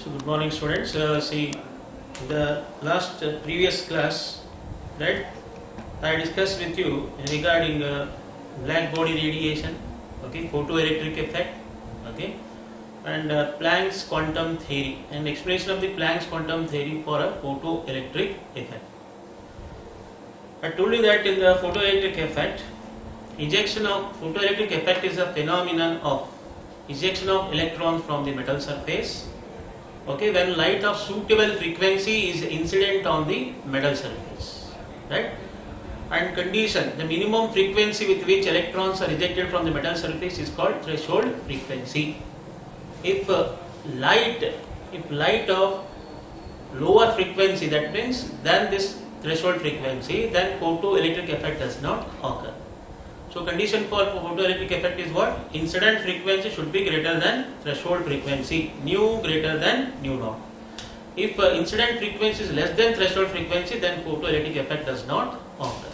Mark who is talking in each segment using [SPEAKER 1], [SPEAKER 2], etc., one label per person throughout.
[SPEAKER 1] So good morning, students. See, the last previous class, right? I discussed with you regarding black body radiation, okay, photoelectric effect, okay, and Planck's quantum theory, and explanation of the Planck's quantum theory for a photoelectric effect. I told you that in the photoelectric effect, ejection of photoelectric effect is a phenomenon of ejection of electrons from the metal surface. Okay, when light of suitable frequency is incident on the metal surface, right? And condition, the minimum frequency with which electrons are ejected from the metal surface is called threshold frequency. If light of lower frequency, that means than this threshold frequency, then photoelectric effect does not occur. So condition for photoelectric effect is what? Incident frequency should be greater than threshold frequency, nu greater than nu naught. If incident frequency is less than threshold frequency, then photoelectric effect does not occur.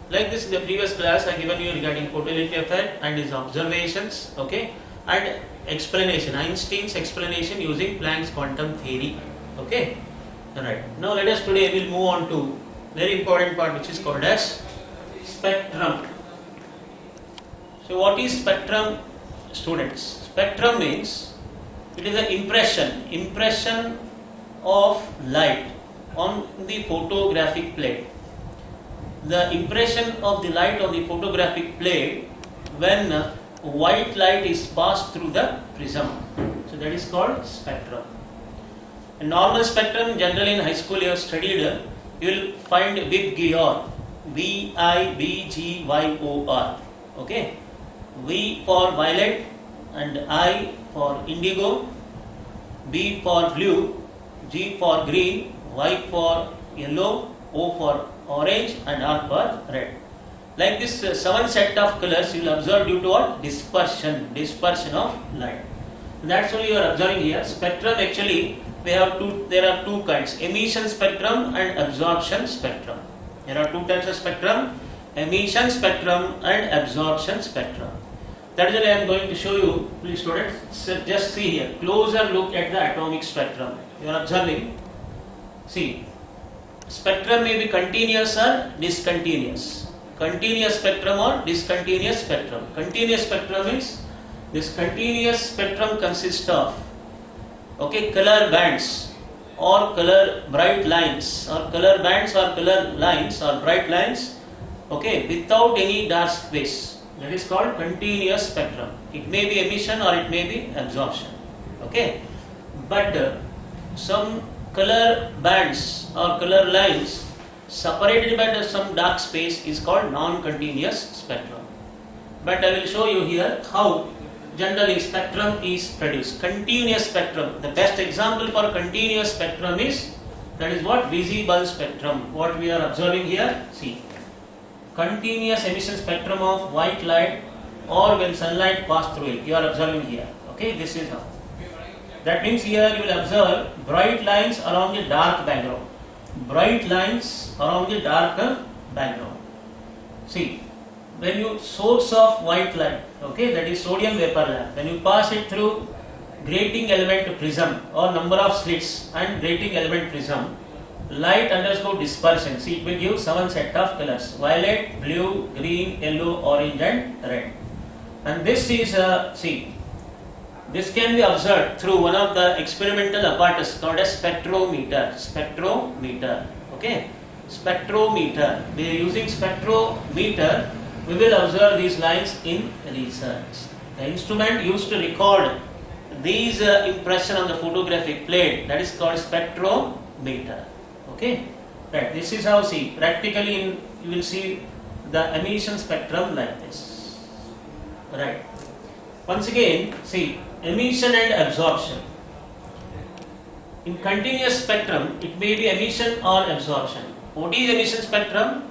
[SPEAKER 1] Like this in the previous class I given you regarding photoelectric effect and its observations, okay, and explanation, Einstein's explanation using Planck's quantum theory, okay. Alright, now let us today will move on to very important part which is called as spectrum. So what is spectrum, students? Spectrum means it is an impression of light on the photographic plate. The impression of the light on the photographic plate when white light is passed through the prism. So that is called spectrum. A normal spectrum, generally in high school you have studied, you will find Vigyor, Vigyor, okay. V for violet and I for indigo, B for blue, G for green, Y for yellow, O for orange and R for red. Like this 7 set of colors you will observe due to what? Dispersion of light. That's only you are observing here. Spectrum actually there are two kinds, emission spectrum and absorption spectrum. There are two types of spectrum, emission spectrum and absorption spectrum. That is why I am going to show you, please students, just see here, closer look at the atomic spectrum. You are observing, see, spectrum may be continuous or discontinuous. Continuous spectrum or discontinuous spectrum. Continuous spectrum means this continuous spectrum consists of, okay, color bands or color bright lines or color bands or color lines or bright lines, okay, without any dark space. That is called continuous spectrum. It may be emission or it may be absorption, okay. But some color bands or color lines separated by some dark space is called non-continuous spectrum. But I will show you here how generally spectrum is produced. Continuous spectrum, the best example for continuous spectrum is, that is what? Visible spectrum. What we are observing here, see, continuous emission spectrum of white light or when sunlight pass through it, you are observing here, okay. This is how. That means here you will observe bright lines along the dark background. Bright lines along the dark background. See, when you source of white light, okay, that is sodium vapor lamp, when you pass it through grating element prism or number of slits and grating element prism, light undergo dispersion. See, it will give 7 set of colors: violet, blue, green, yellow, orange and red. And this is see, this can be observed through one of the experimental apparatus called as spectrometer. Spectrometer, okay. Spectrometer. We are using spectrometer. We will observe these lines in research. The instrument used to record these impression on the photographic plate, that is called spectrometer. Okay, right. This is how, see, practically you will see the emission spectrum like this. Right. Once again, see, emission and absorption. In continuous spectrum, it may be emission or absorption. What is emission spectrum?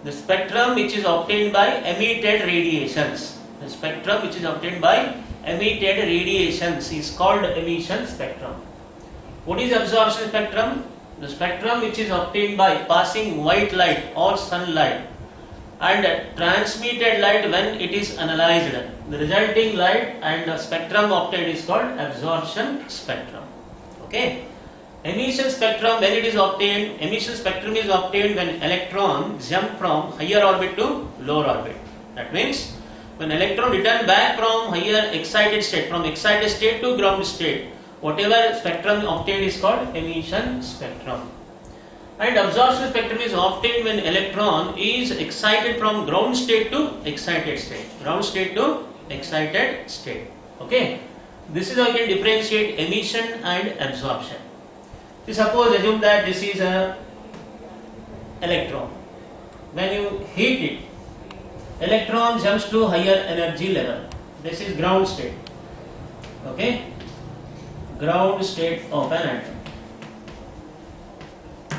[SPEAKER 1] The spectrum which is obtained by emitted radiations. The spectrum which is obtained by emitted radiations is called emission spectrum. What is absorption spectrum? The spectrum which is obtained by passing white light or sunlight and transmitted light when it is analyzed. The resulting light and the spectrum obtained is called absorption spectrum. Okay. Emission spectrum, when it is obtained, emission spectrum is obtained when electron jump from higher orbit to lower orbit. That means when electron return back from higher excited state, from excited state to ground state, whatever spectrum obtained is called emission spectrum. And absorption spectrum is obtained when electron is excited from ground state to excited state. Ground state to excited state. Okay. This is how you can differentiate emission and absorption. Suppose assume that this is a electron. When you heat it, electron jumps to higher energy level. This is ground state. Okay. Ground state of an atom.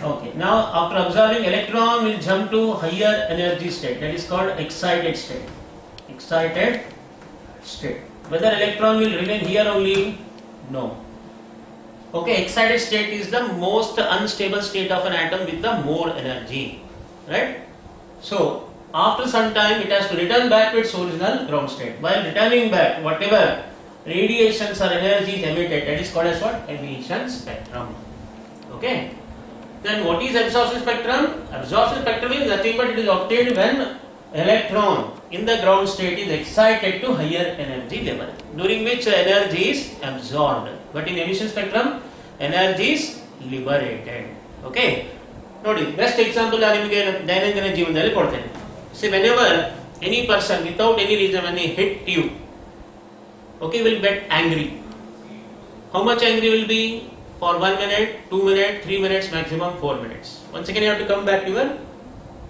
[SPEAKER 1] Okay. Now after absorbing, electron will jump to higher energy state. That is called excited state. Excited state. Whether electron will remain here only? No. Okay, excited state is the most unstable state of an atom with the more energy, right? So, after some time it has to return back to its original ground state. While returning back, whatever radiations or energy is emitted, that is called as what? Emission spectrum. Okay. Then what is absorption spectrum? Absorption spectrum is nothing but it is obtained when electron in the ground state is excited to higher energy level, during which energy is absorbed. But in emission spectrum, energy is liberated. Okay. Notice, best example I am going to see whenever any person without any reason when he hit you, okay, will get angry. How much angry will be? For 1 minute, 2 minutes, 3 minutes, maximum 4 minutes. Once again you have to come back to your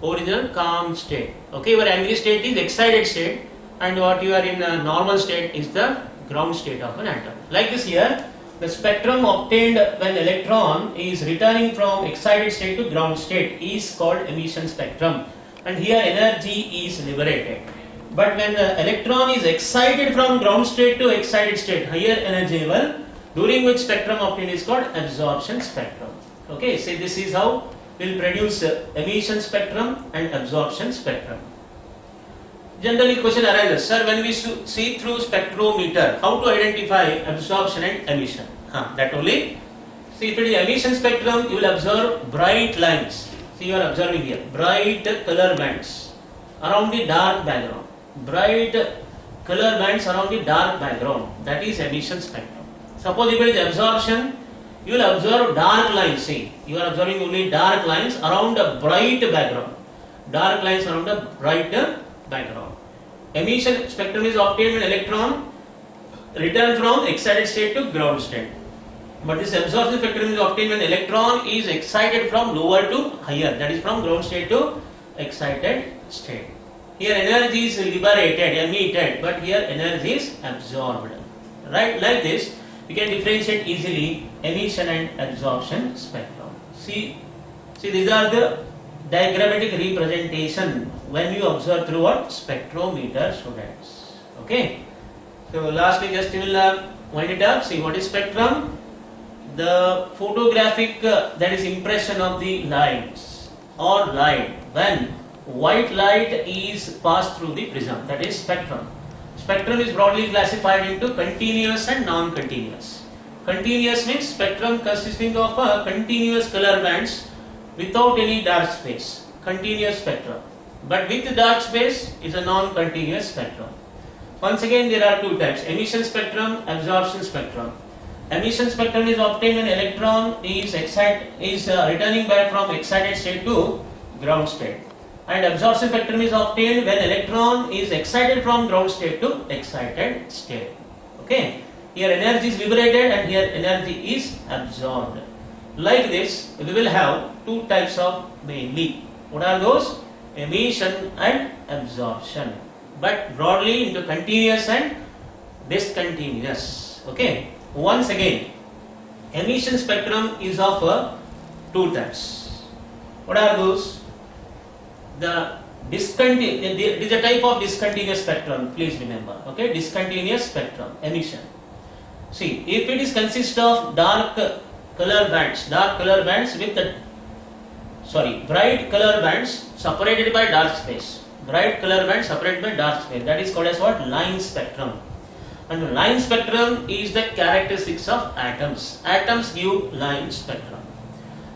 [SPEAKER 1] original calm state. Okay, your angry state is excited state, and what you are in a normal state is the ground state of an atom. Like this here, the spectrum obtained when electron is returning from excited state to ground state is called emission spectrum, and here energy is liberated. But when the electron is excited from ground state to excited state, higher energy level, during which spectrum obtained is called absorption spectrum. Okay, so this is how we'll produce emission spectrum and absorption spectrum. Generally question arises, sir, when we see through spectrometer, how to identify absorption and emission? That only. See, if it is emission spectrum, you will observe bright lines. See, you are observing here, bright color bands around the dark background. Bright color bands around the dark background. That is emission spectrum. Suppose if it is absorption, you will observe dark lines. See, you are observing only dark lines around a bright background. Dark lines around a bright background. Emission spectrum is obtained when electron return from excited state to ground state. But this absorption spectrum is obtained when electron is excited from lower to higher. That is from ground state to excited state. Here energy is liberated, emitted, but here energy is absorbed. Right? Like this, we can differentiate easily emission and absorption spectrum. See, these are the diagrammatic representation when you observe through what? Spectrometer, students. Okay. So lastly, just we will wind it up. See, what is spectrum? The photographic that is impression of the lines or light when white light is passed through the prism. That is spectrum. Spectrum is broadly classified into continuous and non-continuous. Continuous means spectrum consisting of continuous color bands without any dark space. Continuous spectrum. But with dark space is a non-continuous spectrum. Once again, there are two types: emission spectrum, absorption spectrum. Emission spectrum is obtained when electron is returning back from excited state to ground state. And absorption spectrum is obtained when electron is excited from ground state to excited state. Okay. Here energy is liberated and here energy is absorbed. Like this, we will have two types of mainly. What are those? Emission and absorption. But broadly into continuous and discontinuous. Okay. Once again, emission spectrum is of two types. What are those? It is a type of discontinuous spectrum, please remember. Okay, discontinuous spectrum, emission. See, if it is consist of bright color bands separated by dark space. Bright color bands separated by dark space. That is called as what? Line spectrum. And line spectrum is the characteristics of atoms. Atoms give line spectrum.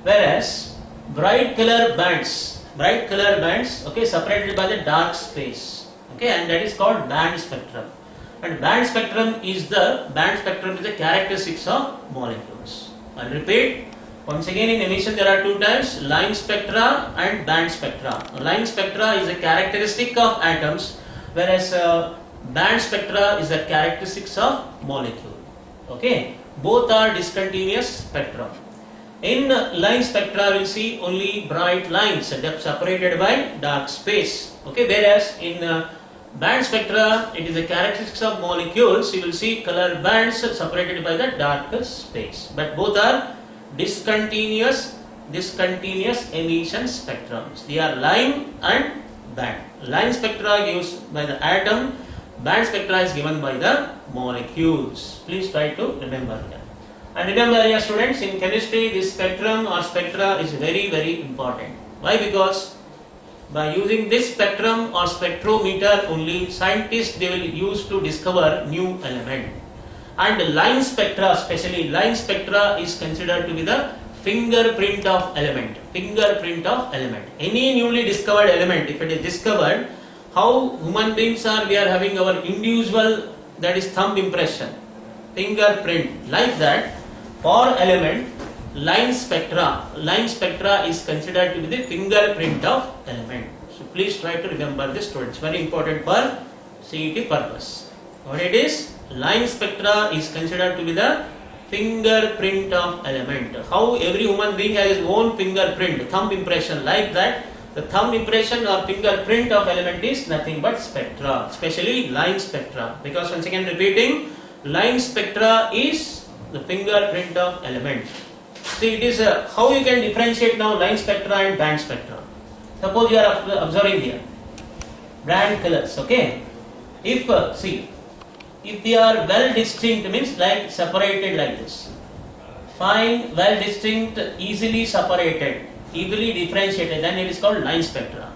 [SPEAKER 1] Whereas bright color bands, okay, separated by the dark space, okay, and that is called band spectrum. And band spectrum is the characteristics of molecules. I'll repeat. Once again, in emission there are two types, line spectra and band spectra. Line spectra is a characteristic of atoms, whereas band spectra is the characteristics of molecule. Okay, both are discontinuous spectrum. In line spectra, we'll see only bright lines separated by dark space. Okay, whereas in band spectra, it is the characteristics of molecules. You will see color bands separated by the dark space. But both are discontinuous emission spectrums. They are line and band. Line spectra gives by the atom, band spectra is given by the molecules. Please try to remember that. And remember, dear students, in chemistry this spectrum or spectra is very, very important. Why? Because by using this spectrum or spectrometer only, scientists they will use to discover new element. And line spectra, especially line spectra, is considered to be the fingerprint of element. Any newly discovered element, if it is discovered, how human beings are, we are having our individual, that is thumb impression, fingerprint, like that. For element, line spectra is considered to be the fingerprint of element. So please try to remember this, students. Very important for CET purpose. What it is? Line spectra is considered to be the fingerprint of element. How every human being has his own fingerprint, thumb impression, like that. The thumb impression or fingerprint of element is nothing but spectra, especially line spectra. Because once again repeating, line spectra is the fingerprint of element. See, it is how you can differentiate now line spectra and band spectra. Suppose you are observing here band colors. Okay, if if they are well distinct, means like separated like this, fine, well distinct, easily separated, easily differentiated, then it is called line spectra.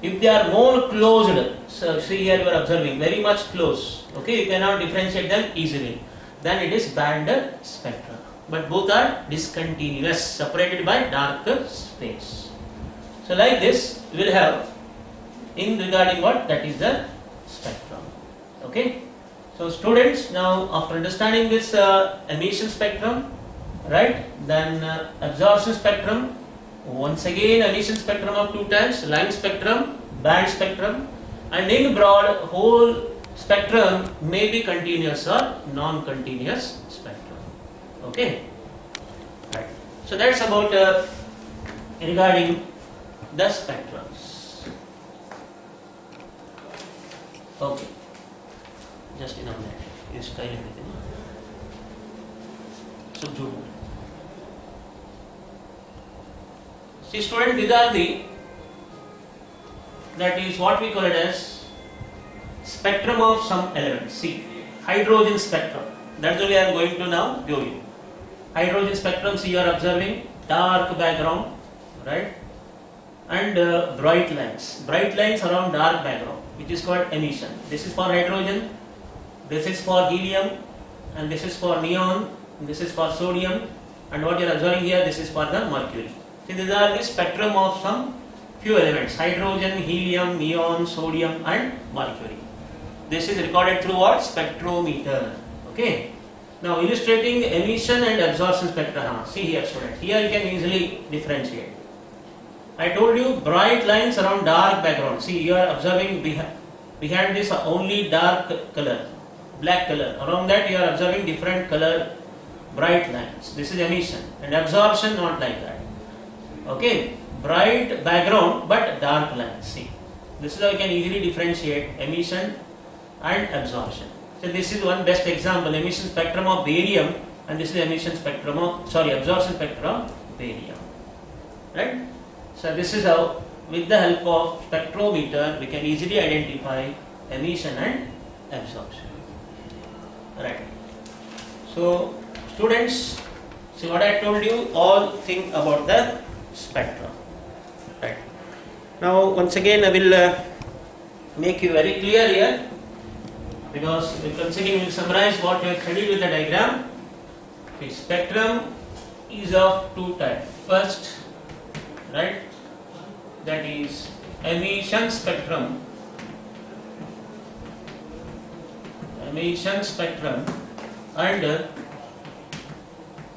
[SPEAKER 1] If they are more closed, so see here you are observing very much close, okay, you cannot differentiate them easily, then it is band spectra. But both are discontinuous, separated by dark space. So like this we will have in regarding what, that is the spectrum. Okay. So students, now after understanding this emission spectrum, right, then absorption spectrum, once again emission spectrum of two types, line spectrum, band spectrum, and in broad whole spectrum may be continuous or non-continuous spectrum. Okay, right. So that's about regarding the spectrums. Okay. Just in a minute, is style everything. So, see, student, these are that is what we call it as spectrum of some elements. See, hydrogen spectrum. That's only I am going to now show you. Hydrogen spectrum. See, you are observing dark background, right, and bright lines around dark background, which is called emission. This is for hydrogen. This is for helium, and this is for neon, and this is for sodium, and what you are observing here, this is for the mercury. See, these are the spectrum of some few elements: hydrogen, helium, neon, sodium, and mercury. This is recorded through what? Spectrometer. Okay. Now illustrating emission and absorption spectra. See here, student. Here you can easily differentiate. I told you bright lines around dark background. See, you are observing behind this only dark color, black color. Around that you are observing different color bright lines. This is emission, and absorption not like that. Okay, bright background but dark lines. See, this is how you can easily differentiate emission and absorption. So this is one best example: emission spectrum of barium, and this is emission spectrum of absorption spectrum of barium. Right? So this is how, with the help of spectrometer, we can easily identify emission and absorption. Right. So students, see what I told you, all think about the spectrum. Right. Now once again I will make you very clear here. because once again we will summarize what we have studied with the diagram. Okay, spectrum is of two types. First, right, that is emission spectrum. Emission spectrum and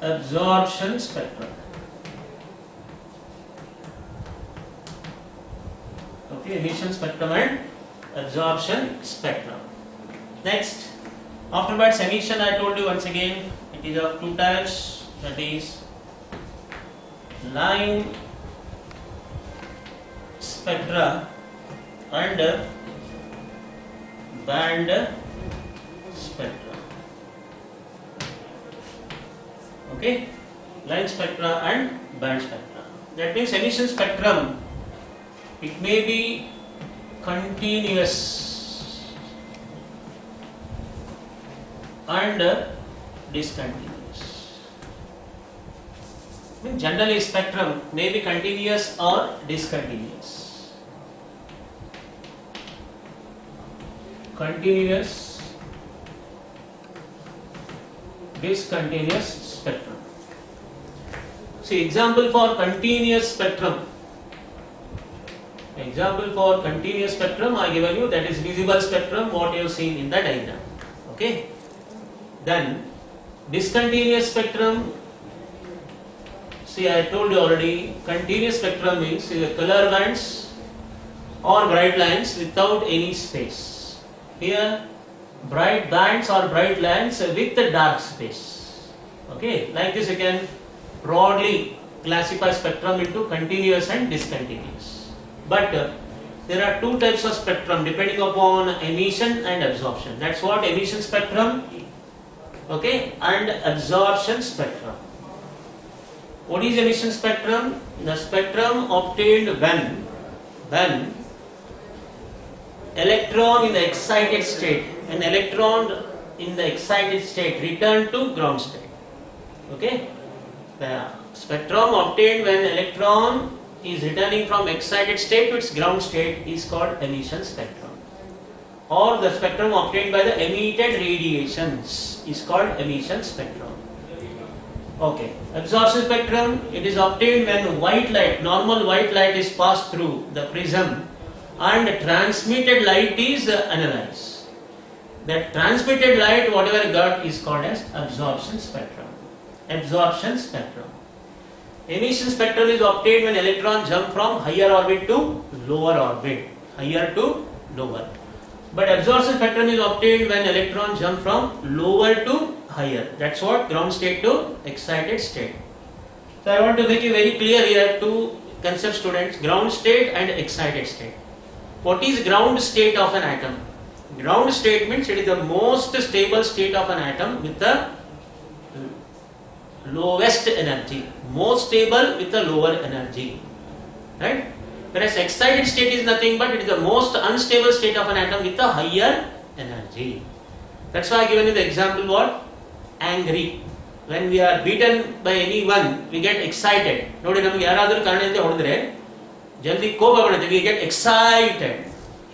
[SPEAKER 1] absorption spectrum. Okay, emission spectrum and absorption spectrum. Next, afterwards emission, I told you once again, it is of two types, that is line spectra and band spectra. Okay, line spectra and band spectra. That means emission spectrum, it may be continuous and discontinuous. Generally spectrum may be continuous or discontinuous. Continuous, discontinuous spectrum. See, example for continuous spectrum. Example for continuous spectrum I given you, that is visible spectrum, what you have seen in the diagram. Okay. Then discontinuous spectrum. See, I told you already, continuous spectrum means color bands or bright lines without any space. Here, bright bands or bright lines with the dark space. Okay, like this you can broadly classify spectrum into continuous and discontinuous. But there are two types of spectrum depending upon emission and absorption. That's what emission spectrum, okay, and absorption spectrum. What is emission spectrum? The spectrum obtained when electron in the excited state, an electron in the excited state return to ground state. Okay, the spectrum obtained when electron is returning from excited state to its ground state is called emission spectrum, or the spectrum obtained by the emitted radiations is called emission spectrum. Okay, absorption spectrum, it is obtained when white light, normal white light is passed through the prism and transmitted light is analyzed. That transmitted light, whatever got, is called as absorption spectrum. Absorption spectrum. Emission spectrum is obtained when electrons jump from higher orbit to lower orbit, higher to lower. But absorption spectrum is obtained when electrons jump from lower to higher. That's what ground state to excited state. So I want to make it very clear here, two concepts, students: ground state and excited state. What is ground state of an atom? Ground state means it is the most stable state of an atom with the lowest energy, most stable with the lower energy, right? Whereas excited state is nothing but it is the most unstable state of an atom with a higher energy. That's why I given you the example what? Angry. When we are beaten by anyone, we get excited. Nodi naಮಗೆ ಯಾರಾದರೂ ಕಾರಣದಿಂದ ಹೊಡೆದ್ರೆ ಜಲ್ದಿ ಕೋಪ ಬರುತ್ತೆ, we get excited.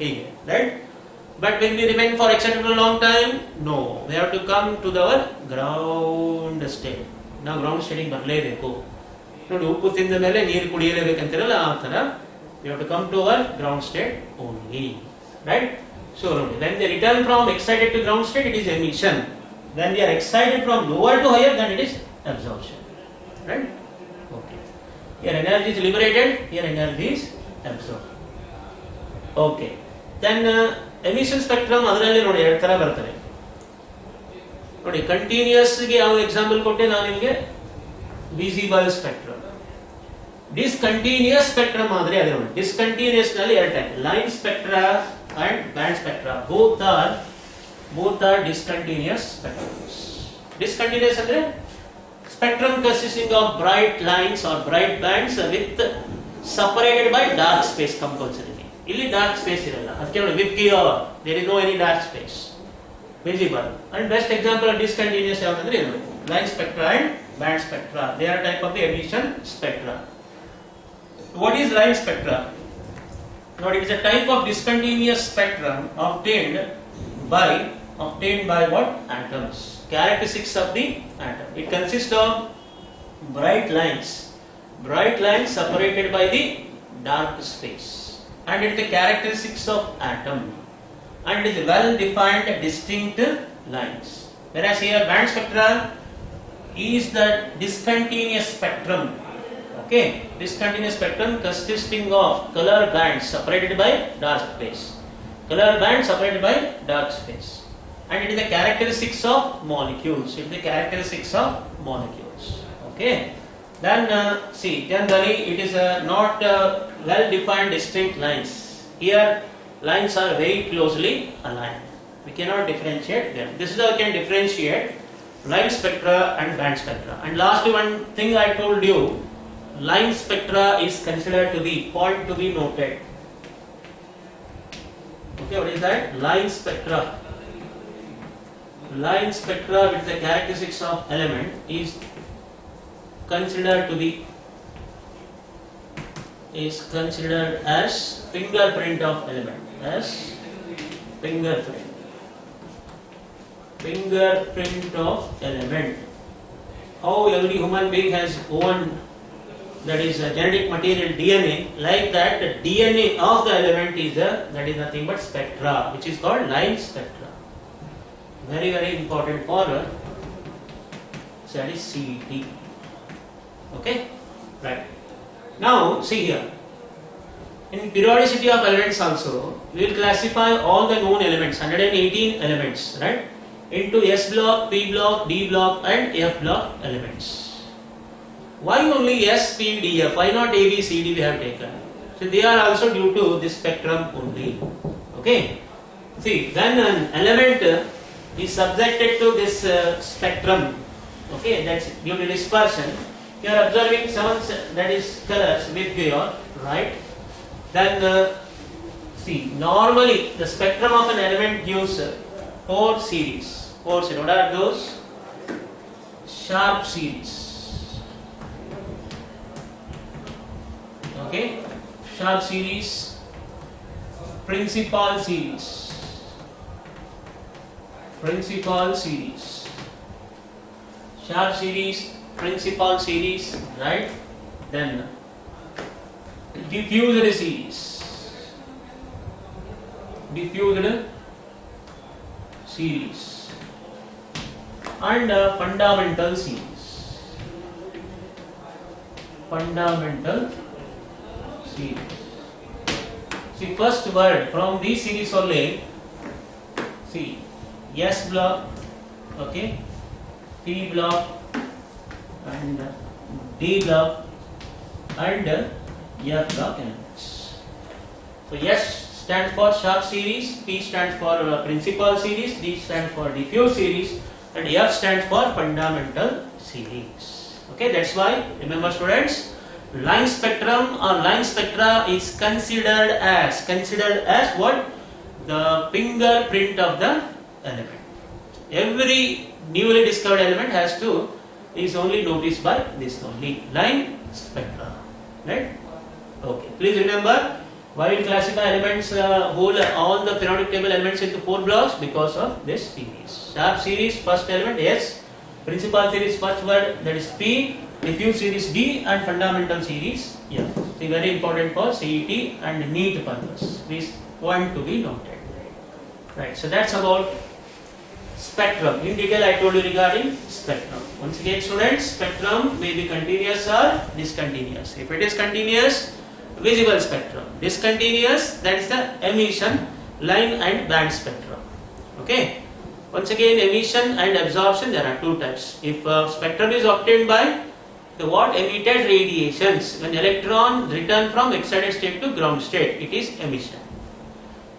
[SPEAKER 1] ಹೀಗೆ, right? But when we remain for excited for a long time, no. We have to come to our ground state. ನಾವು ground ಸ್ಟೇಟಿಗೆ ಬರಲೇಬೇಕು. ನೋಡಿ, ಉಪ್ಪು ತಿಂದ ಮೇಲೆ ನೀರು ಕುಡಿಯಲೇಬೇಕಂತಿರಲ್ಲ, ಆ ಥರ we have to come to our ground state only, right? So when they return from excited to ground state, it is emission. When we are excited from lower to higher, then it is absorption, right? Okay. Here energy is liberated, here energy is absorbed. Okay. Then emission spectrum ಅದರಲ್ಲಿ ನೋಡಿ ಎರಡು ತರ ಬರ್ತದೆ. ನೋಡಿ, continuous ಗೆ ಯಾವ example ಕೊಟ್ಟೆ ನಾನು ನಿಮಗೆ, ವಿಸಿಬಲ್ ಸ್ಪೆಕ್ಟ್ರಮ್. ಡಿಸ್ಕಂಟಿನ್ಯೂಸ್ ಸ್ಪೆಕ್ಟ್ರಮ್ ಆದ್ರೆ ಅದೇ ನೋಡಿ, ಡಿಸ್ಕಂಟಿನ್ಯೂಸ್ ನಲ್ಲಿ ಎರಡು type, line spectra and band spectra. Both are discontinuous spectrums. Discontinuous ಅಂದ್ರೆ spectrum consisting of bright lines or bright bands with separated by dark space compulsory. ಇಲ್ಲಿ ಡಾರ್ಕ್ ಸ್ಪೇಸ್ ಇರಲ್ಲ, ಅದಕ್ಕೆ ನೋಡಿ ವಿಪ್ಕಿಯೋರ್, there is no any dark space, visible. And best example of discontinuous ಯಾವಂದ್ರೆ ಇದು, line spectra and band spectra. They are type of the emission spectra. What is line spectra? Now it is a type of discontinuous spectrum obtained by obtained by what? Atoms. Characteristics of the atom. It consists of bright lines separated by the dark space, and it is the characteristics of atom, and it is well defined distinct lines. Whereas here band spectra is the discontinuous spectrum. Okay, discontinuous spectrum consisting of color bands separated by dark space. Color band separated by dark space. And it is the characteristics of molecules. It is the characteristics of molecules. Okay. Then generally it is not well defined distinct lines. Here lines are very closely aligned. We cannot differentiate them. This is how we can differentiate line spectra and band spectra. And last one thing I told you, line spectra is considered to be point to be noted. Okay, what is that? Line spectra. Line spectra with the characteristics of element is considered as fingerprint of element. As fingerprint of element. How every human being has own, that is a genetic material DNA, like that the DNA of the element is that is nothing but spectra, which is called line spectra. Very, very important for that is CET. Okay, right. Now see here, in periodicity of elements also, we will classify all the known elements, 118 elements, right, into S block, P block, D block and F block elements. Why only S, P, D, F? Why not A, B, C, D we have taken? So they are also due to this spectrum only. Okay. See, when an element is subjected to this spectrum, okay, that's due to dispersion. You are observing some, that is colors with your right. Then see, normally the spectrum of an element gives 4 series. What are those? Sharp series. Okay, sharp series, principal series, sharp series, principal series, right? Then diffused series, and fundamental series. See, first word from these series only. See, S block, okay, P block, and D block, and F block elements. So S stands for sharp series, P stands for principal series, D stands for diffuse series, and F stands for fundamental series. Okay, that's why, remember students, line spectrum or line spectra is considered as what? The fingerprint of the element. Every newly discovered element is only noticed by this only, line spectra, right? Okay, please remember, why we classify elements, all the periodic table elements into 4 blocks? Because of this series. Sharp series, first element S, principal series, first word, that is P, diffuse series D, and fundamental series F. See, very important for CET and NEET purpose. This point to be noted. Right, so that's about spectrum. In detail I told you regarding spectrum. Once again students, spectrum may be continuous or discontinuous. If it is continuous, visible spectrum. Discontinuous, that is the emission, line and band spectrum. Okay. Once again, emission and absorption, there are 2 types. If spectrum is obtained by the emitted radiations, when electron return from excited state to ground state, it is emission.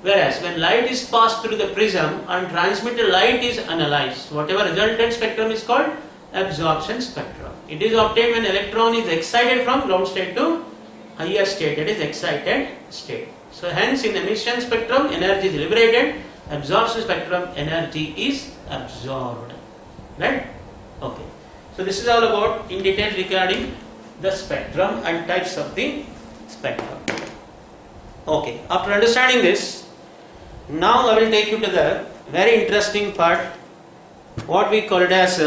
[SPEAKER 1] Whereas when light is passed through the prism and transmitted light is analyzed, whatever resultant spectrum is called absorption spectrum. It is obtained when electron is excited from ground state to higher state, that is excited state. So hence in emission spectrum energy is liberated, absorption spectrum energy is absorbed. Right? Okay. So this is all about in detail regarding the spectrum and types of the spectrum. Okay. After understanding this, now I will take you to the very interesting part, what we call it as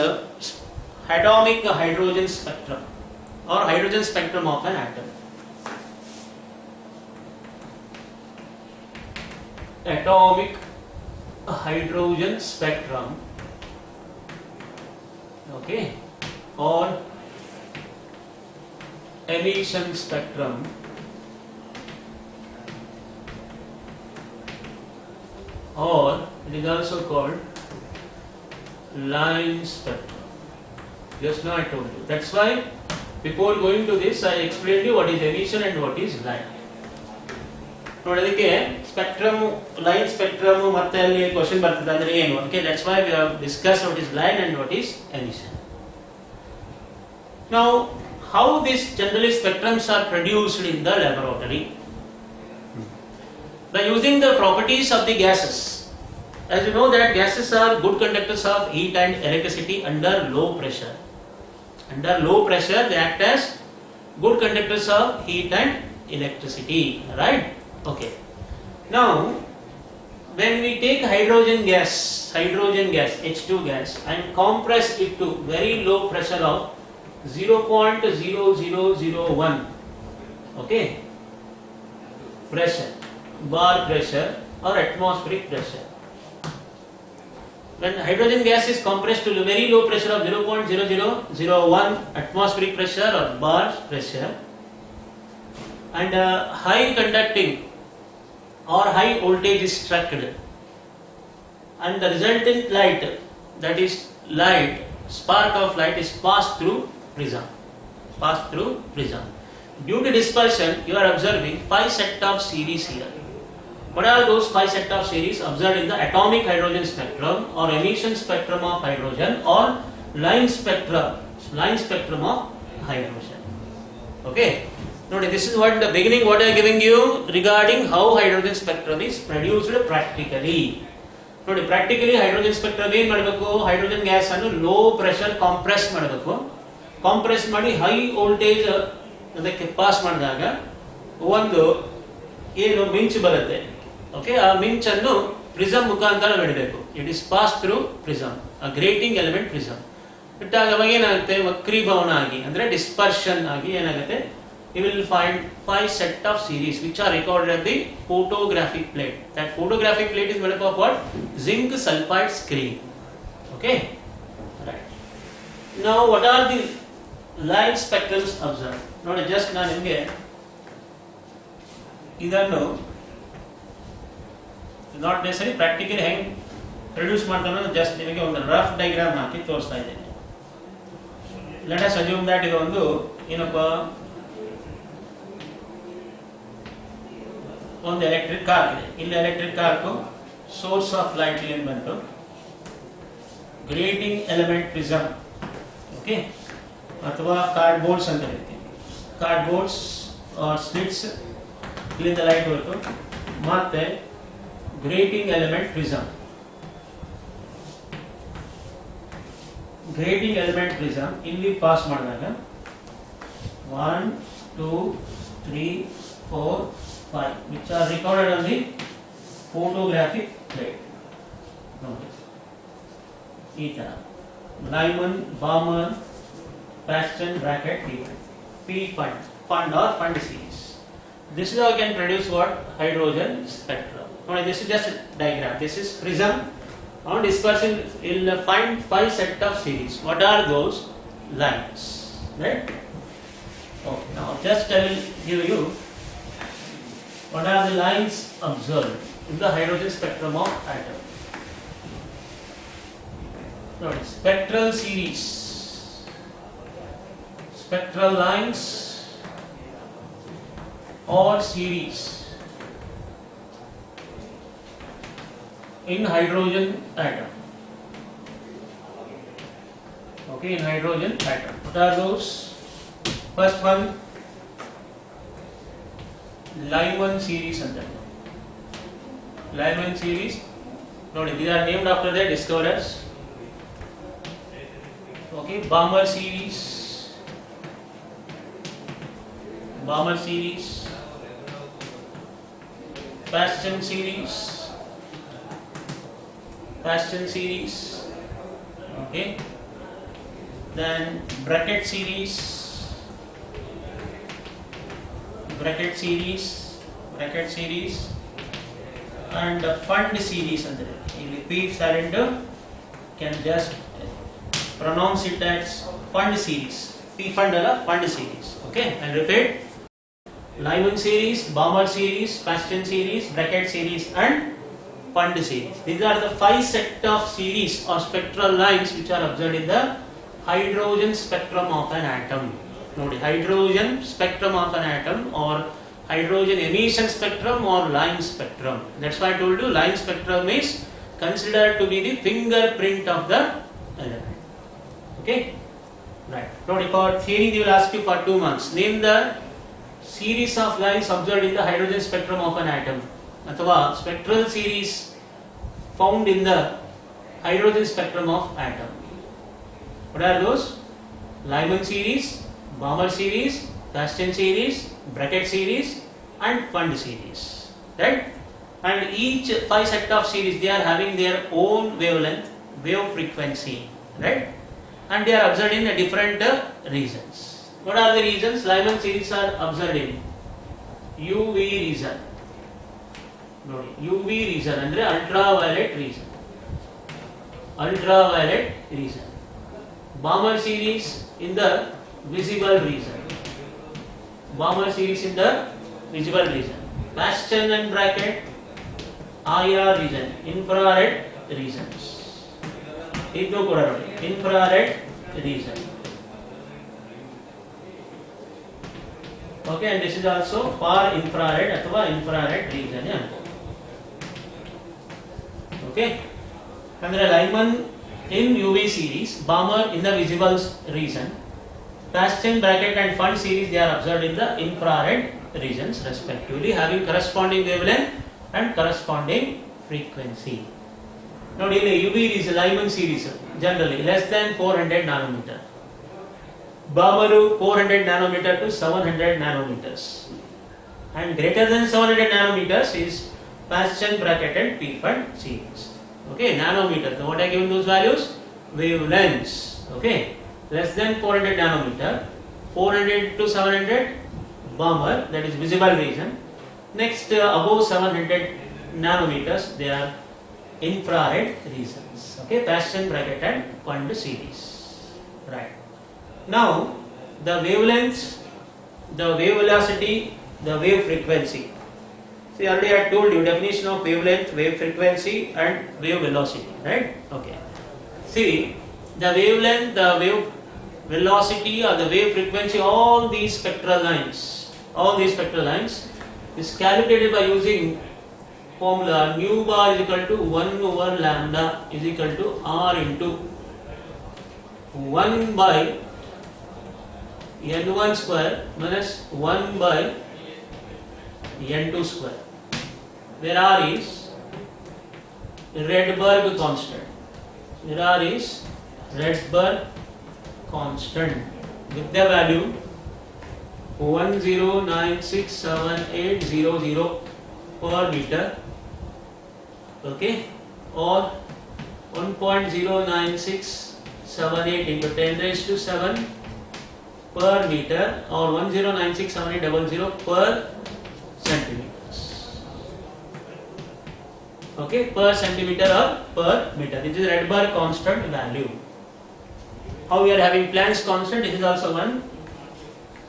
[SPEAKER 1] atomic hydrogen spectrum or hydrogen spectrum of an atom. Atomic hydrogen spectrum, okay, or emission spectrum, or it is also called line spectrum. Just now I told you. That's why before going to this I explained you what is emission and what is line. ನೋಡೋದಕ್ಕೆ spectrum, line spectrum ಮತ್ತೆ ಅಲ್ಲಿ question ಬರ್ತದೆ ಅಂದ್ರೆ ಏನು. Okay, that's why we have discuss what is line and what is emission. Now, how these generally spectrums are produced in the laboratory? By using the properties of the gases. As you know that gases are good conductors of heat and electricity under low pressure. Under low pressure they act as good conductors of heat and electricity, right? Okay. Now, when we take hydrogen gas, H2 gas, and compress it to very low pressure of 0.0001, okay, pressure, bar pressure or atmospheric pressure. When hydrogen gas is compressed to very low pressure of 0.0001 atmospheric pressure or bar pressure, and high conducting or high voltage is struck, and the resultant light, that is light, spark of light is passed through prism. Due to dispersion, you are observing 5 set of series here. What are those 5 set of series observed in the atomic hydrogen spectrum or emission spectrum of hydrogen or line spectrum of hydrogen? Okay. Now this is what the beginning what I am giving you regarding how hydrogen spectrum is produced practically. ನೋಡಿ, practically hydrogen spectrum ಏನ್ ಮಾಡಬೇಕು, hydrogen gas ಅನ್ನು low pressure compress ಮಾಡಬೇಕು. Compress ಮಾಡಿ high voltage ಅದಕ್ಕೆ pass ಮಾಡಿದಾಗ ಒಂದು ಏನು ಮಿಂಚು ಬರುತ್ತೆ. ಓಕೆ, ಆ ಮಿಂಚನ್ನು ಪ್ರಿಸಮ್ ಮುಖಾಂತರ ಬಿಡಬೇಕು. It is pass through prism, a grating element prism. ಬಿಟ್ಟಾಗ ಅವಾಗ ಏನಾಗುತ್ತೆ, ವಕ್ರೀಭವನ ಆಗಿ ಅಂದ್ರೆ ಡಿಸ್ಪರ್ಷನ್ ಆಗಿ ಏನಾಗುತ್ತೆ, you will find 5 set of series which are recorded at the photographic plate. That photographic plate is made up of what? Zinc sulfide screen. Okay, right. Now what are the line spectrums observed? Not just ನಾನು ನಿಮಗೆ ಇದನ್ನು not ನೆಸರಿ practically ಹೆಂಗ್ produce ಮಾಡ್ತಾನೆ just ನಿಮಗೆ ಒಂದು rough diagram ಹಾಕಿ ತೋರಿಸ್ತಾ ಇದ್ದೇನೆ. Let us assume that ಇದು ಒಂದು ಏನಪ್ಪ, ಒಂದು ಎಲೆಕ್ಟ್ರಿಕ್ ಕಾರ್ ಇದೆ. ಇಲ್ಲಿ ಎಲೆಕ್ಟ್ರಿಕ್ ಕಾರ್ಗೂ ಸೋರ್ಸ್ ಆಫ್ ಲೈಟ್ ಏನ್ ಬಂತು, ಗ್ರೇಟಿಂಗ್ ಎಲಿಮೆಂಟ್ ಪ್ರಿಸಮ್, ಓಕೆ, ಅಥವಾ ಕಾರ್ಡ್ ಬೋರ್ಡ್ಸ್ ಅಂತ ಹೇಳ್ತೀವಿ. ಕಾರ್ಡ್ ಬೋರ್ಡ್ಸ್ ಆರ್ ಸ್ಲಿಟ್ಸ್, ಇಲ್ಲಿಂದ ಲೈಟ್ ಹೋಯ್ತು. ಮತ್ತೆ ಗ್ರೇಟಿಂಗ್ ಎಲಿಮೆಂಟ್ ಪ್ರಿಸಮ್, ಇಲ್ಲಿ ಪಾಸ್ ಮಾಡಿದಾಗ 1 2 3 4 5 which are recorded on the photographic plate. ಈ ತರ Lyman, Balmer, Paxton, Brackett, P fund or fund series. This is how you can produce what? Hydrogen spectrum. Now this is just a diagram. This is prism. On dispersion, you'll find 5 set of series. What are those? Lines, right? Okay, now just I will give you what are the lines observed in the hydrogen spectrum of atom. Notice spectral series, spectral lines or series in hydrogen atom. Okay, in hydrogen atom. What are those? First one, Lyman series and that. Lyman series. Notice these are named after their discoverers. Okay, Balmer series, Paxton series, Paschen series, okay, then bracket series, and fund series andre repeats are into can just pronounce it as fund series. P fund alla fund series. Okay, and repeat: Lyman series, Balmer series, Paschen series, bracket series, and fund series. These are the 5 set of series or spectral lines which are observed in the hydrogen spectrum of an atom. Nodi, hydrogen spectrum of an atom, or hydrogen emission spectrum, or line spectrum. That's why I told you line spectrum is considered to be the fingerprint of the element. Okay, right. Nodi, for theory they will ask you for 2 months. Name the series of lines observed in the hydrogen spectrum of an atom, athwa spectral series found in the hydrogen spectrum of atom. What are those? Lyman series, Balmer series, Paschen series, bracket series, and fund series. Right? And each 5 set of series, they are having their own wavelength, wave frequency. Right? And they are observed in different regions. What are the regions? Lyman series are observed in UV region. UV region andre ultraviolet region. Balmer series in the visible region. Paschen and bracket IR region, infrared regions. Infrared region. Okay, and this is also far infrared athwa infrared region. Okay, and Lyman in UV series, Balmer in the visible region, Paschen, bracket, and fund series, they are observed in the infrared regions respectively, having corresponding wavelength and corresponding frequency. Now, in the UV region, Lyman series generally less than 400 nanometer. Balmer 400 nanometer to 700 nanometers, and greater than 700 nanometers is Paschen, bracket, and P fund series. Okay, nanometer. So what I given those values? Wavelengths. Okay, less than 400 nanometer, 400 to 700 Balmer, that is visible region. Next, above 700 nanometers, they are infrared regions. Okay, Paschen, bracket, and fund series. Right. Now, the wavelengths, the wave velocity, the wave frequency. See, already I told you definition of wavelength, wave frequency, and wave velocity, right? Okay. See, the wavelength, the wave velocity, or the wave frequency, all these spectral lines is calculated by using formula nu bar is equal to 1 over lambda is equal to R into 1 by N1 square minus 1 by N2 square, where R is Rydberg constant. Where R is Rydberg constant with the value 10967800 per meter, okay, or 1.09678 into 10 raised to 7 per meter, or 10967800 per centimeters. Okay, per centimeter or per meter. This is Rydberg constant value. How we are having Planck's constant, this is also one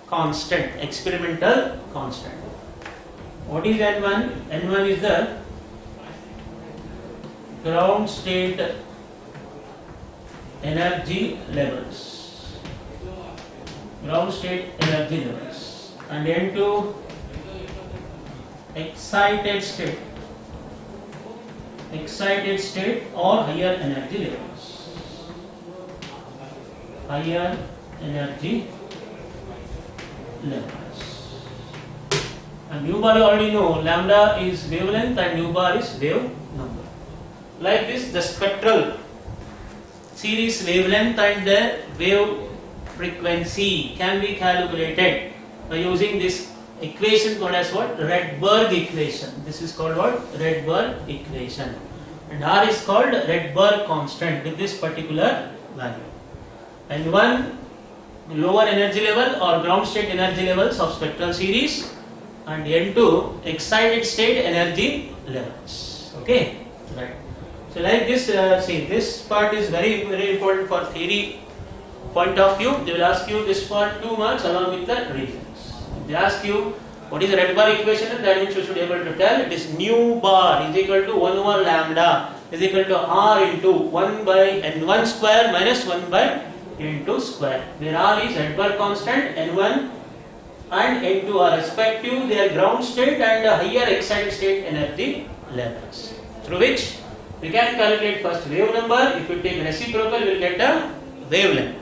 [SPEAKER 1] constant, experimental constant. What is N1? N1 is the ground state energy levels. Ground state energy levels. And N2 excited state or higher energy levels. Higher energy levels. And nu bar you already know, lambda is wavelength and nu bar is wave number. Like this, the spectral series wavelength and the wave frequency can be calculated by using this equation called as what? Rydberg equation. This is called what? Rydberg equation. and R is called Rydberg constant with this particular value. N1 lower energy level or ground state energy levels of spectral series, and N2 excited state energy levels. Okay, right. So like this, see, this part is very important for theory point of view. They will ask you this part 2 marks along with the reasons. They ask you what is the Rydberg equation, that means you should be able to tell it is nu bar is equal to 1 over lambda is equal to R into 1 by N1 square minus 1 by N2 square, where R is Rydberg constant, N1 and N2 are respective their ground state and higher excited state energy levels, through which we can calculate first wave number. If you take reciprocal, we will get a wavelength.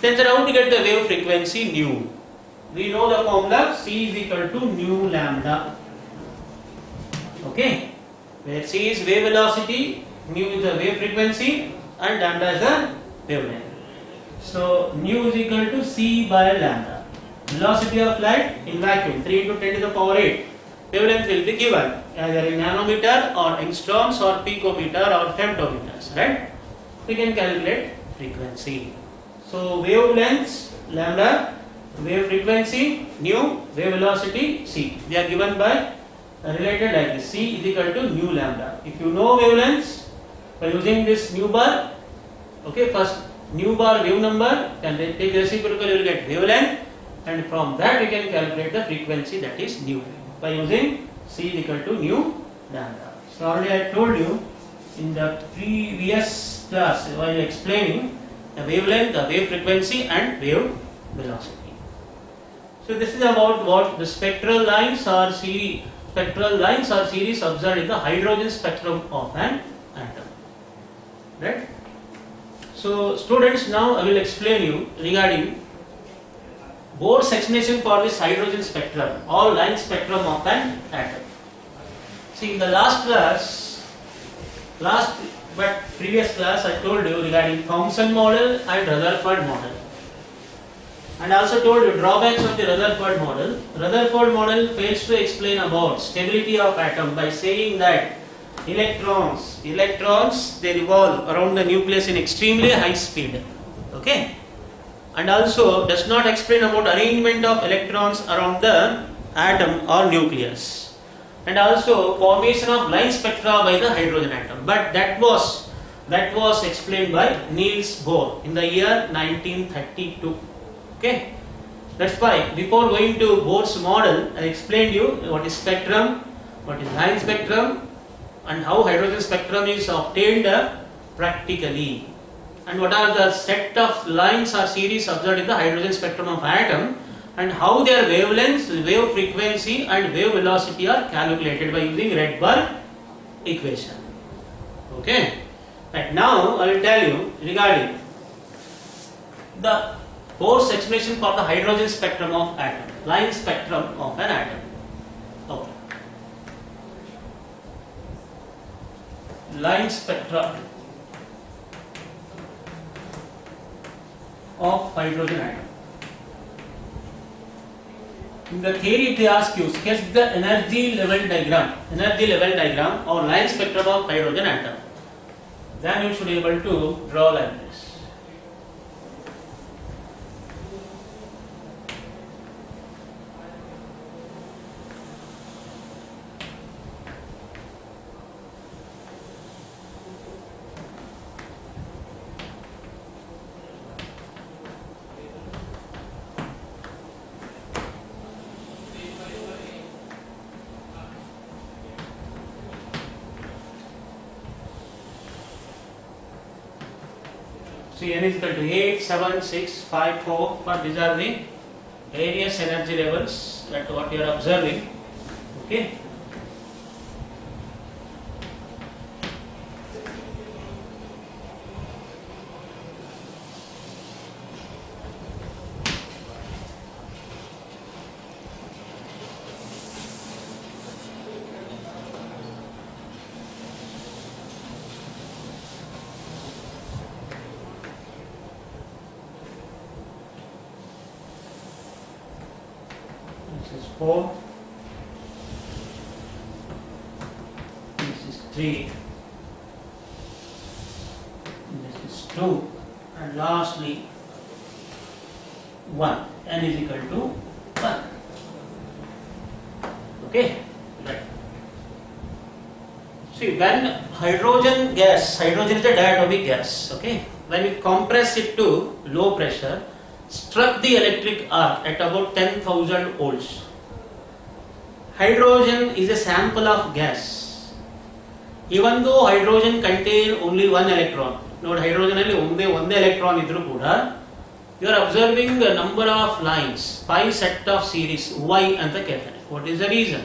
[SPEAKER 1] Then how to get the wave frequency nu? We know the formula, C is equal to nu lambda. Okay, where C is wave velocity, nu is the wave frequency, and lambda is the wavelength. So nu is equal to C by lambda. Velocity of light in vacuum 3 into 10 to the power 8. Wavelength will be given either in nanometer or angstroms or picometer or femtometers, right? We can calculate frequency. So wavelengths lambda, wave frequency nu, wave velocity C. They are given by related like this. C is equal to nu lambda. If you know wavelengths by using this nu bar, okay, first nu bar wave number, then take reciprocal, you will get wavelength, and from that we can calculate the frequency, that is nu, by using C is equal to nu lambda. So already I told you in the previous class while explaining the wavelength, the wave frequency and wave velocity. So this is about what the spectral lines or series observed in the hydrogen spectrum of an atom. Right? So students, now I will explain you regarding Bohr's explanation for this hydrogen spectrum or line spectrum of an atom. See, in the previous class I told you regarding Thomson model and Rutherford model, and also told you drawbacks of the Rutherford model. Rutherford model fails to explain about stability of atom by saying that electrons they revolve around the nucleus in extremely high speed. Okay, and also does not explain about arrangement of electrons around the atom or nucleus, and also formation of line spectra by the hydrogen atom. But that was explained by Niels Bohr in the year 1932. Okay, that's why before going to Bohr's model, I explained you what is spectrum, what is line spectrum, and how hydrogen spectrum is obtained practically, and what are the set of lines or series observed in the hydrogen spectrum of atom, and how their wavelengths, wave frequency and wave velocity are calculated by using Rydberg equation. Okay, right, now I will tell you regarding the Bohr's explanation for the hydrogen spectrum of atom, line spectrum of an atom. Okay. Line spectra of hydrogen atom. In the theory, they ask you sketch the energy level diagram or line spectrum of hydrogen atom. Then you should be able to draw like this. So n is equal to 8, 7, 6, 5, 4, but these are the various energy levels that what you are observing. Okay. This is 4, this is 3, 2, and lastly 1, n is equal to 1. Okay, right. See, when hydrogen gas, hydrogen is a diatomic gas, okay, when we compress it to low pressure, struck the electric arc at about 10,000 volts. Hydrogen is a sample of gas. Even though hydrogen contain only one electron, ನೋಡಿ hydrogen ಅಲ್ಲಿ ಒಂದೇ electron ಇದ್ರೂ ಕೂಡ, you are observing a number of lines, 5 set of series, why ಅಂತ ಕೇಳ್ತಾರೆ. What is the reason?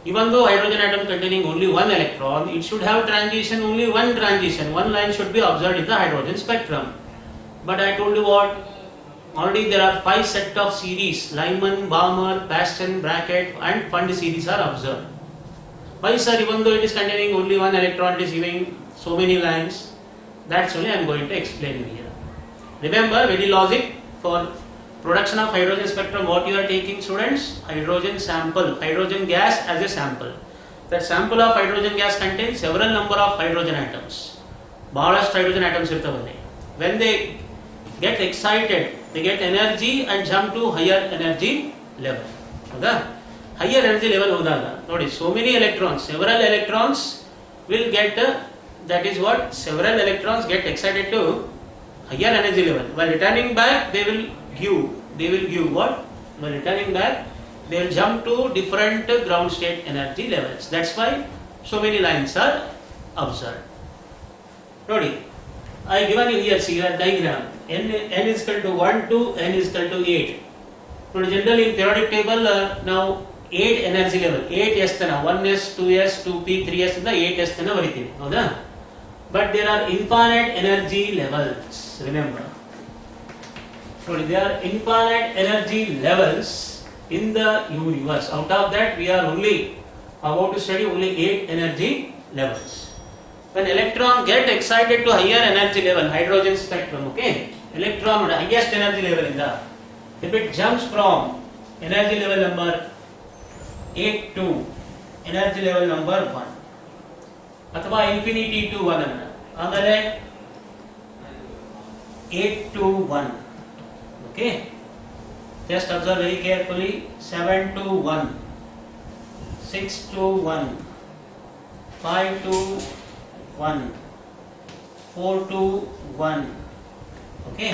[SPEAKER 1] Even though hydrogen atom containing only one electron, it should have transition, only one transition. One line should be observed in the hydrogen spectrum. But I told you what? Already there are 5 set of series, Lyman, Balmer, Bastian, Brackett and Pund series are observed. Why sir, even though it is containing only one electron, it is giving so many lines? That's only I am going to explain you here. Remember, very logic, for production of hydrogen spectrum, what you are taking students? Hydrogen sample, hydrogen gas as a sample. That sample of hydrogen gas contains several number of hydrogen atoms. Ballast hydrogen atoms irtavale. When they get excited, they get energy and jump to higher energy level. Okay? Higher energy level hodaga, nodi, so many electrons, several electrons will get, that is what, several electrons get excited to higher energy level. While returning back, they will give what? While returning back, they will jump to different ground state energy levels. That's why so many lines are observed. Nodi, I given you here, see your diagram. N is equal to 1 to n is equal to 8. So generally in periodic table, now 8 energy level, 8s tana, 1s, 2s, 2p, 3s and 8s tana baritive. Howda? But there are infinite energy levels, remember. So there are infinite energy levels in the universe. Out of that, we are only about to study only 8 energy levels. When electron get excited to higher energy level, hydrogen spectrum, okay, electron highest energy level in the, if it jumps from energy level number 8 to energy level number 1, ಅಥವಾ infinity to 1 ಅನ್ನ, ಆಮೇಲೆ 8 to 1, okay, just observe very carefully, 7 to 1, 6 to 1, 5 to 1, 4 to 1, okay,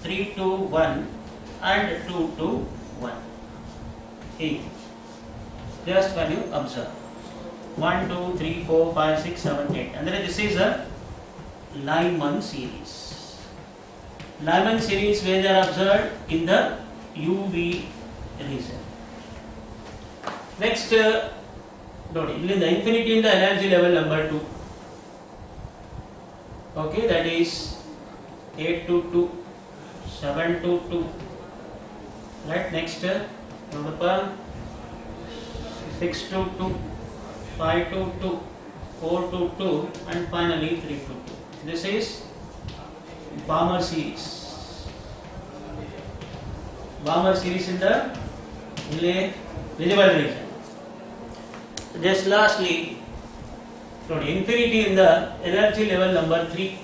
[SPEAKER 1] 3 to 1 and 2 to 1. Okay. Just when you observe 1, 2, 3, 4, 5, 6, 7, 8, and then this is a Lyman series. Lyman series where they are observed in the UV region. Next, in the infinity in the energy level number 2. Okay, that is 8 to 2, 7 to 2. Right, next, 6 to 2, 5 to 2, 4 to 2 and finally 3 to 2. This is Balmer series. Balmer series in the visible region. Just lastly, infinity in the energy level number 3.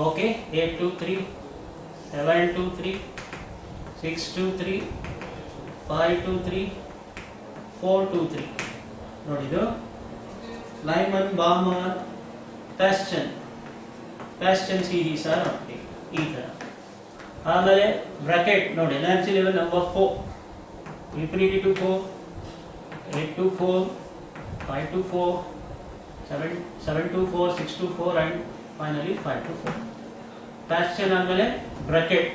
[SPEAKER 1] Okay, 8 to 3, 7 to 3, 6 to 3, 5 to 3, 4 to 3. ನೋಡಿದ್ದು Lyman, Balmer, Bastian series are okay. ಈ ತರ. ಆಮೇಲೆ bracket ನೋಡಿ, energy level number 4, infinity to 4, 8 to 4, 5 to 4, 7 to 4, 6 to 4 and finally 5 to 4. Bastian ಆಮೇಲೆ bracket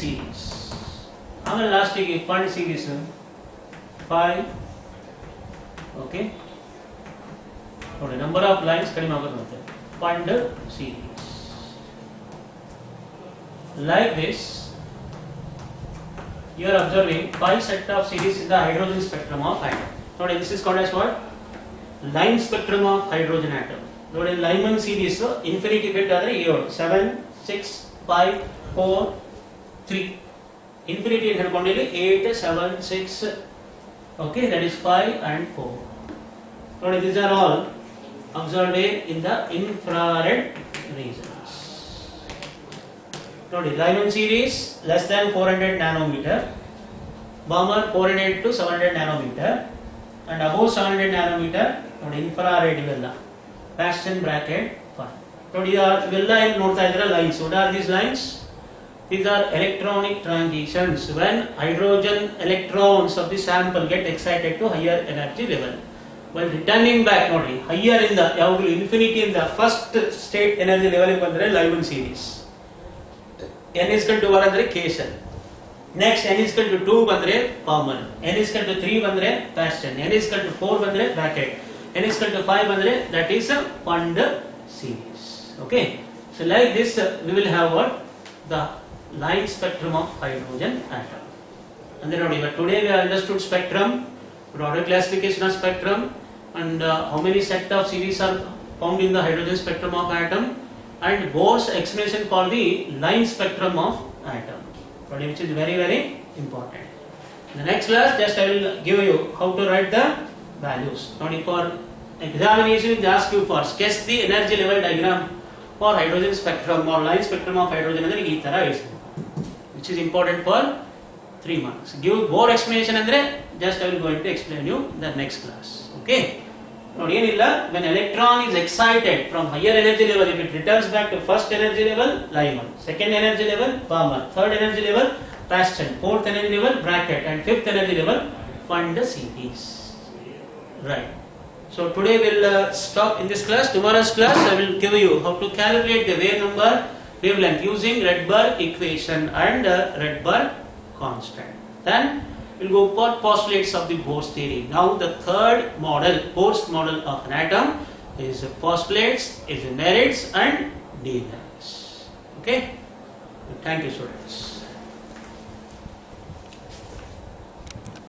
[SPEAKER 1] series. ಆಮೇಲೆ ಲಾಸ್ಟಿಗೆ fund series 5. Okay ನೋಡಿ, number of lines ಕಡಿಮೆ ಆಗೋದು ಮತ್ತೆ fund series. Like this, you are observing 5 set of series in the hydrogen spectrum of atom. So this is called as what? Line spectrum of hydrogen atom. ನೋಡಿ, Lyman series infinity bit ಆದರೆ 7, 6, 5, 4, 3. Infinity in ಹೇಳ್ಕೊಂಡಿಲ್ಲಿ 8, 7, 6. Okay, that is 5 and 4. ನೋಡಿ, these are all observed in the infrared regions. Notice Lyman series less than 400 nanometer, Balmer 400 to 700 nanometer, and above 700 nanometer infrared ಇವೆಲ್ಲ Bastion bracket 1. ನೋಡಿ ಇವೆಲ್ಲ ಏನು ನೋಡ್ತಾ ಇದ್ದೀರಾ lines. What are these lines? These are electronic transitions when hydrogen electrons of the sample get excited to higher energy level. When returning back ನೋಡಿ higher in the ಯಾವಾಗಲೂ infinity in the first state energy level ಗೆ ಬಂದರೆ Lyman series. n is equal to 1 ಅಂದರೆ Cation. Next n is equal to 2 ಬಂದರೆ Balmer. n is equal to 3 ಬಂದರೆ Bastion. n is equal to 4 ಬಂದರೆ bracket. n is equal to 5 ಬಂದರೆ that is a Pond series. Okay. So like this we will have what the line spectrum of hydrogen atom. And then today we have understood spectrum, order classification of spectrum, and how many set of series are found in the hydrogen spectrum of atom, and Bohr's explanation for the line spectrum of atom, which is very very important. In the next class, just I will give you how to write the values. Now for examination, they ask you for sketch the energy level diagram for hydrogen spectrum or line spectrum of hydrogen, which is important for 3 marks. Give Bohr explanation andre just I will going to explain you the next class. Okay. Now ಏನilla, when electron is excited from higher energy level, if it returns back to first energy level, Lyman, second energy level, Balmer, third energy level, Bastion, fourth energy level, bracket, and fifth energy level, Pond series. Right. So today we'll stop in this class. Tomorrow's class I will give you how to calculate the wave number, wavelength using Rydberg equation and Rydberg constant. Then we'll go for postulates of the Bohr's theory. Now the third model, Bohr's model of an atom, is postulates, is merits and demerits. Okay. Thank you, students.